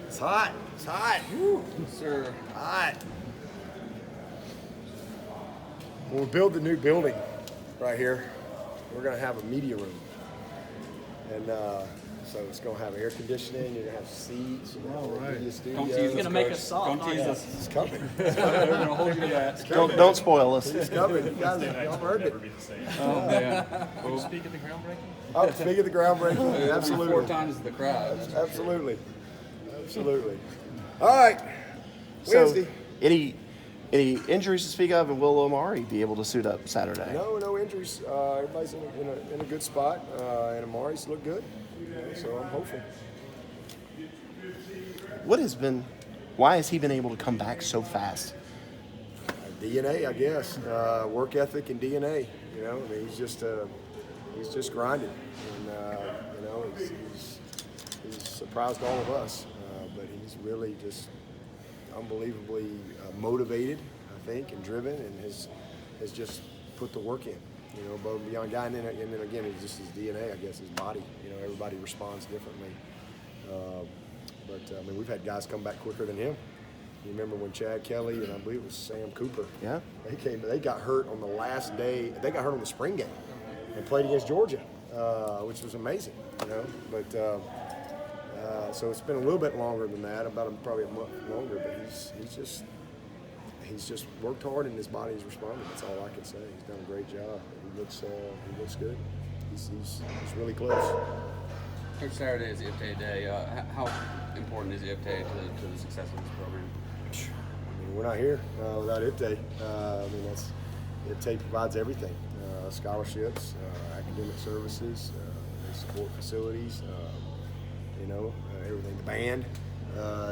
It's hot. It's hot. Woo. Sir. Hot. When we build the new building right here, we're going to have a media room. And so it's going to have air conditioning, you're going to have seats, you're going to have a media studio. Don't tease us, He's gonna make Coach. us soft. Don't tease us. It's coming. We're going to hold you to that. Don't spoil us. It's coming. You guys, y'all heard it. Oh, man. Will you speak at the groundbreaking? Oh, speak of the groundbreaking. Absolutely. 4 times the crowd. That's Absolutely. Absolutely. All right. So, Wednesday. any injuries to speak of, and will Amari be able to suit up Saturday? No injuries. Everybody's in a good spot, and Amari's look good. So I'm hopeful. Why has he been able to come back so fast? DNA, I guess. Work ethic and DNA. I mean, he's just grinding, and he's surprised all of us. But he's really just unbelievably motivated, I think, and driven, and has just put the work in. Above and beyond guy, and then again, it's just his DNA, I guess, his body. Everybody responds differently. But I mean, we've had guys come back quicker than him. You remember when Chad Kelly and I believe it was Sam Cooper? Yeah. They got hurt on the last day. They got hurt on the spring game and played against Georgia, which was amazing. But so it's been a little bit longer than that, probably a month longer. But he's just worked hard and his body's responded. That's all I can say. He's done a great job. He looks good. He's really close. Coach, Saturday is IPTAY Day. How important is IPTAY to the success of this program? I mean, we're not here without IPTAY. IPTAY provides everything: scholarships, academic services, they support facilities, everything. The band,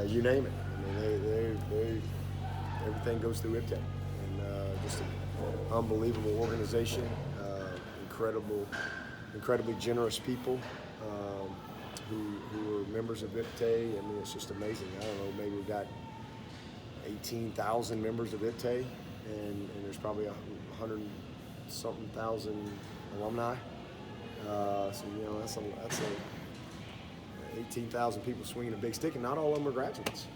you name it. I mean, they everything goes through IPTAY, and just an unbelievable organization, incredibly generous people. Who are members of IPTAY. I mean, it's just amazing. I don't know, maybe we've got 18,000 members of IPTAY, and there's probably 100-something thousand alumni. So that's 18,000 people swinging a big stick, and not all of them are graduates.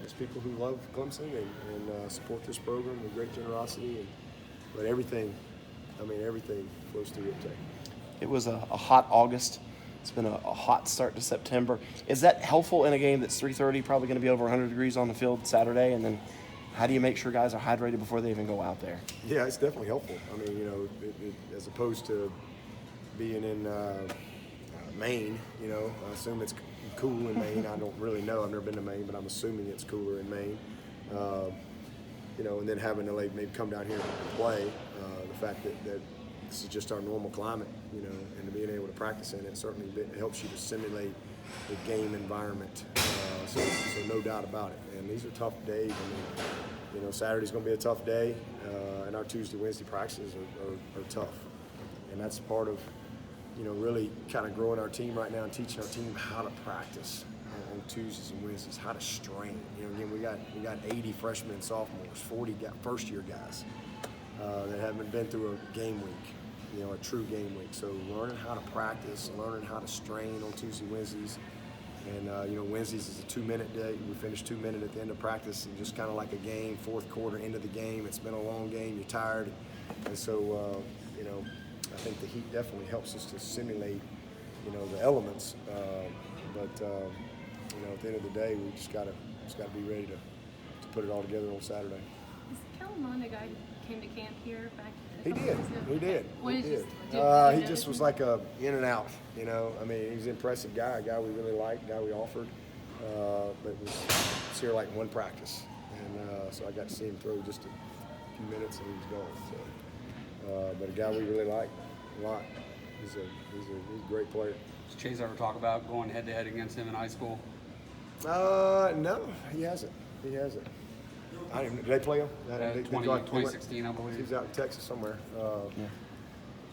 It's people who love Clemson and support this program with great generosity. But everything flows through IPTAY. It was a hot August. It's been a hot start to September. Is that helpful in a game that's 3:30, probably going to be over 100 degrees on the field Saturday? And then how do you make sure guys are hydrated before they even go out there? Yeah, it's definitely helpful. I mean, as opposed to being in Maine, I assume it's cool in Maine. I don't really know. I've never been to Maine, but I'm assuming it's cooler in Maine. And then having to maybe come down here and play, the fact that this is just our normal climate, and to being able to practice in it certainly helps you to simulate the game environment. So no doubt about it. And these are tough days. I mean, Saturday's going to be a tough day, and our Tuesday, Wednesday practices are tough. And that's part of, really kind of growing our team right now and teaching our team how to practice on Tuesdays and Wednesdays, how to strain. Again, we got 80 freshmen and sophomores, 40 first-year guys that haven't been through a game week. A true game week. So learning how to practice, learning how to strain on Tuesday, Wednesdays. And, Wednesdays is a 2-minute day. We finish 2 minutes at the end of practice, and just kind of like a game, fourth quarter, end of the game. It's been a long game. You're tired. And so, I think the heat definitely helps us to simulate, the elements. But at the end of the day, we just got to be ready to put it all together on Saturday. Is Kellen the guy who came to camp here back? He did. What He is did. He just was like a in and out. I mean, he was an impressive guy, a guy we really liked, a guy we offered. But was here like one practice, and so I got to see him throw just a few minutes, and he was gone. So, but a guy we really liked a lot. He's a great player. Does Chase ever talk about going head-to-head against him in high school? No, he hasn't. Did they play him? 2016, I believe. He's out in Texas somewhere.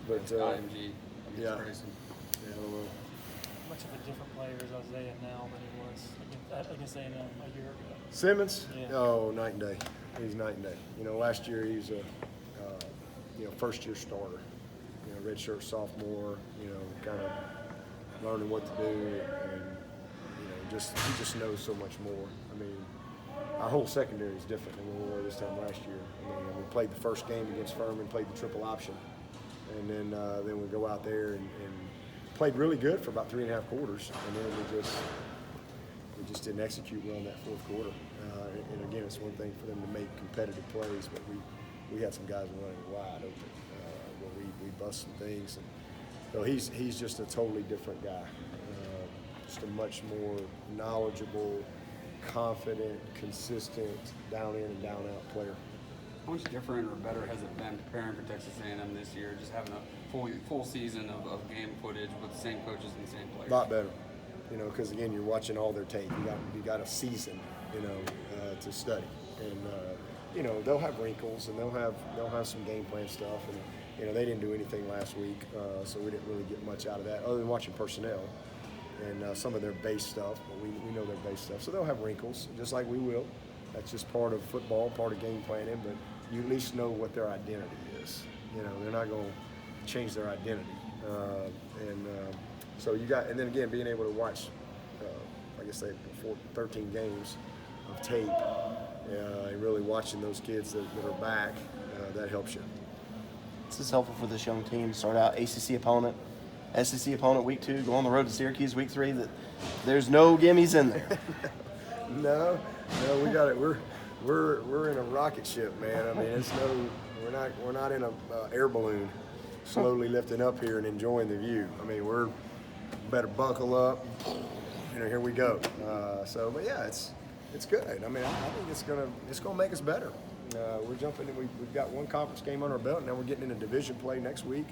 But IMG. Yeah. Grayson. I don't know. Much of a different player is Isaiah now than he was against A&M a year ago. Simmons? Yeah. Oh, night and day. He's night and day. Last year he was a first-year starter. Redshirt sophomore. Kind of learning what to do, and he just knows so much more. I mean, our whole secondary is different than we were this time last year. I mean, we played the first game against Furman, played the triple option, and then we go out there and played really good for about 3.5 quarters, and then we just didn't execute well in that fourth quarter. And again, it's one thing for them to make competitive plays, but we had some guys running wide open where we bust some things. And so he's just a totally different guy, just a much more knowledgeable, confident, consistent, down in and down out player. How much different or better has it been preparing for Texas A&M this year, just having a full season of game footage with the same coaches and the same players? A lot better, because again, you're watching all their tape. You got a season, to study, and they'll have wrinkles and they'll have some game plan stuff, and they didn't do anything last week, so we didn't really get much out of that other than watching personnel and some of their base stuff. But we know their base stuff, so they'll have wrinkles just like we will. That's just part of football, part of game planning, but you at least know what their identity is. They're not going to change their identity. So and then again, being able to watch, like I say, 13 games of tape, and really watching those kids that are back, that helps you. This is helpful for this young team. Start out ACC opponent, SEC opponent week 2, go on the road to Syracuse week 3. There's no gimmies in there. No, we got it. We're in a rocket ship, man. I mean, we're not in a air balloon, slowly lifting up here and enjoying the view. I mean, we're better buckle up. Here we go. But yeah, it's good. I mean, I think it's gonna make us better. We're jumping. We've got one conference game on our belt, and now we're getting into division play next week.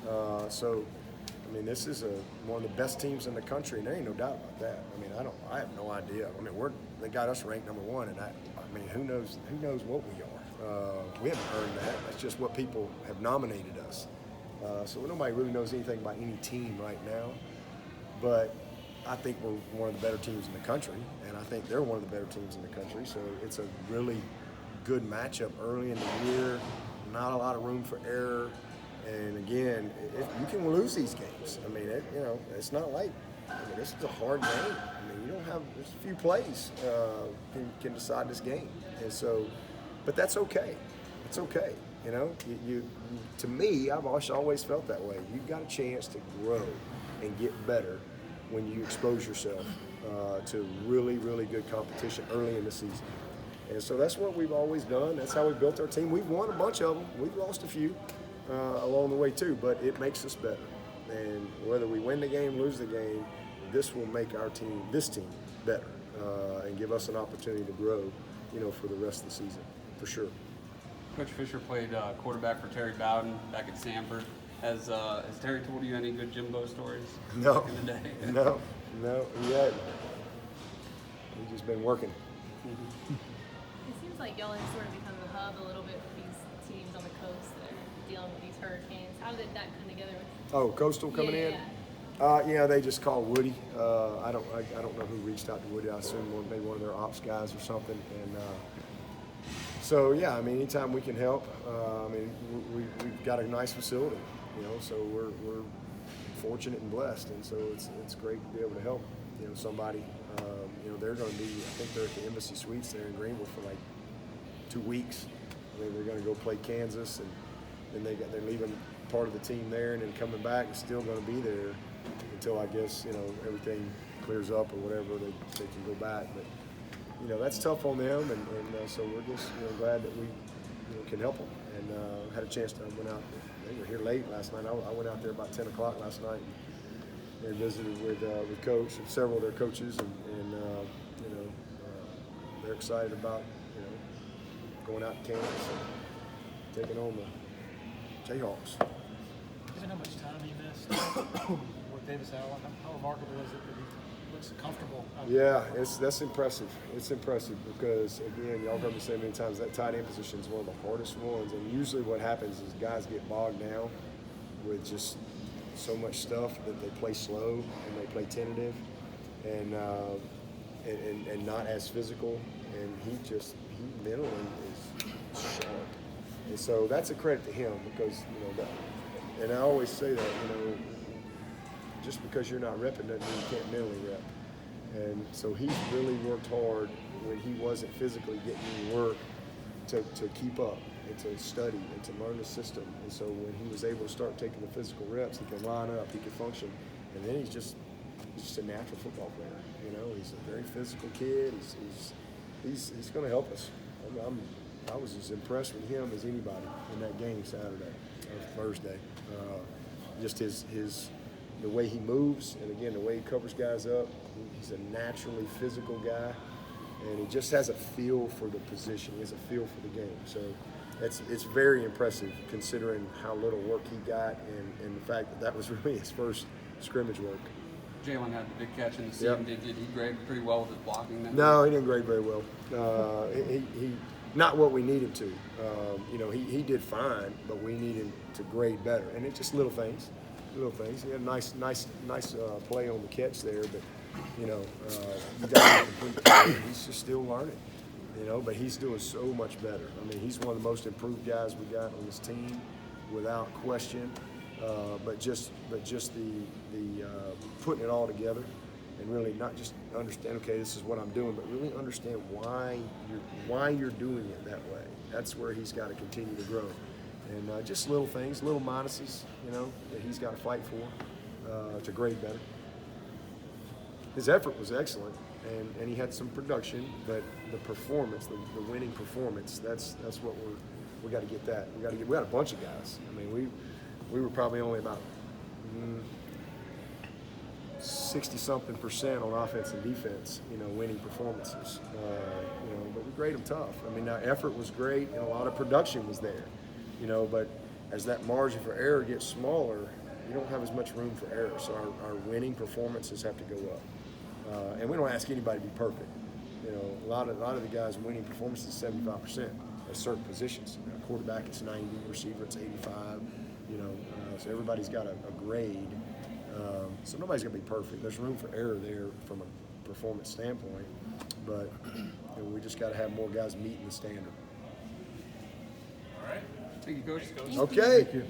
I mean, this is one of the best teams in the country, and there ain't no doubt about that. I mean, I have no idea. I mean, they got us ranked number 1, and I mean, who knows what we are? We haven't earned that. That's just what people have nominated us. So nobody really knows anything about any team right now. But I think we're one of the better teams in the country, and I think they're one of the better teams in the country. So it's a really good matchup early in the year. Not a lot of room for error. And again, you can lose these games. I mean, it's not like this is a hard game. I mean, there's a few plays can decide this game, and so, but that's okay. It's okay. To me, I've always felt that way. You've got a chance to grow and get better when you expose yourself to really, really good competition early in the season. And so that's what we've always done. That's how we built our team. We've won a bunch of them. We've lost a few along the way too, but it makes us better. And whether we win the game, lose the game, this will make this team better and give us an opportunity to grow, for the rest of the season, for sure. Coach Fisher played quarterback for Terry Bowden back at Sanford. Has Terry told you any good Jimbo stories No, back in the day? no, he hadn't. He's just been working. It seems like y'all have sort of become the hub a little bit for these teams on the coast that are dealing with these hurricanes. How did that come together? Oh, Coastal coming in? Yeah, they just called Woody. I don't know who reached out to Woody. I assume maybe one of their ops guys or something. And so yeah, I mean, anytime we can help. I mean, we've got a nice facility, so we're fortunate and blessed, and so it's great to be able to help. Somebody. They're going to be. I think they're at the Embassy Suites there in Greenville for like 2 weeks. I mean, they're going to go play Kansas, and then they're leaving part of the team there, and then coming back and still going to be there until I guess everything clears up or whatever they can go back. But that's tough on them, and so we're just glad that we can help them. And had a chance to went out. They were here late last night. I went out there about 10 o'clock last night and visited with Coach and several of their coaches, and they're excited about going out to Kansas and taking on the Jayhawks. Given how much time he missed with Davis Allen, how remarkable is it that he looks comfortable? Yeah, that's impressive. It's impressive because, again, y'all heard me say many times, that tight end position is one of the hardest ones. And usually what happens is guys get bogged down with just so much stuff that they play slow and they play tentative and not as physical. And he mentally is sharp. And so that's a credit to him because, and I always say that, just because you're not repping doesn't mean you can't mentally rep. And so he's really worked hard when he wasn't physically getting any work to keep up and to study and to learn the system. And so when he was able to start taking the physical reps, he can line up, he can function, and then he's just a natural football player. You know, he's a very physical kid. He's going to help us. I was as impressed with him as anybody in that game Saturday or Thursday. Just the way he moves, and again the way he covers guys up. He's a naturally physical guy, and he just has a feel for the position. He has a feel for the game. So it's very impressive considering how little work he got, and the fact that was really his first scrimmage work. Jalen had the big catch in the seam. Yep. Did he grade pretty well with his blocking? Then? No, he didn't grade very well. He not what we need him to. He did fine, but we need him to grade better. And it's just little things. He had a nice play on the catch there, but you got to complete play. He's just still learning. But he's doing so much better. I mean, he's one of the most improved guys we got on this team, without question. But just the putting it all together, and really not just understand, okay, this is what I'm doing, but really understand why you're doing it that way. That's where he's got to continue to grow. And just little things, little minuses, that he's got to fight for to grade better. His effort was excellent, and he had some production, but the performance, the winning performance, that's what we got to get that. We had a bunch of guys. I mean, we were probably only about 60-something% on offense and defense, winning performances. But we grade them tough. I mean, our effort was great, and a lot of production was there, but as that margin for error gets smaller, you don't have as much room for error. So our winning performances have to go up. And we don't ask anybody to be perfect. A lot of the guys' winning performances is 75% at certain positions. Quarterback, it's 90. Receiver, it's 85. So everybody's got a grade. So nobody's gonna be perfect. There's room for error there from a performance standpoint, but we just got to have more guys meeting the standard. Thank you, Coach. Okay. Thank you.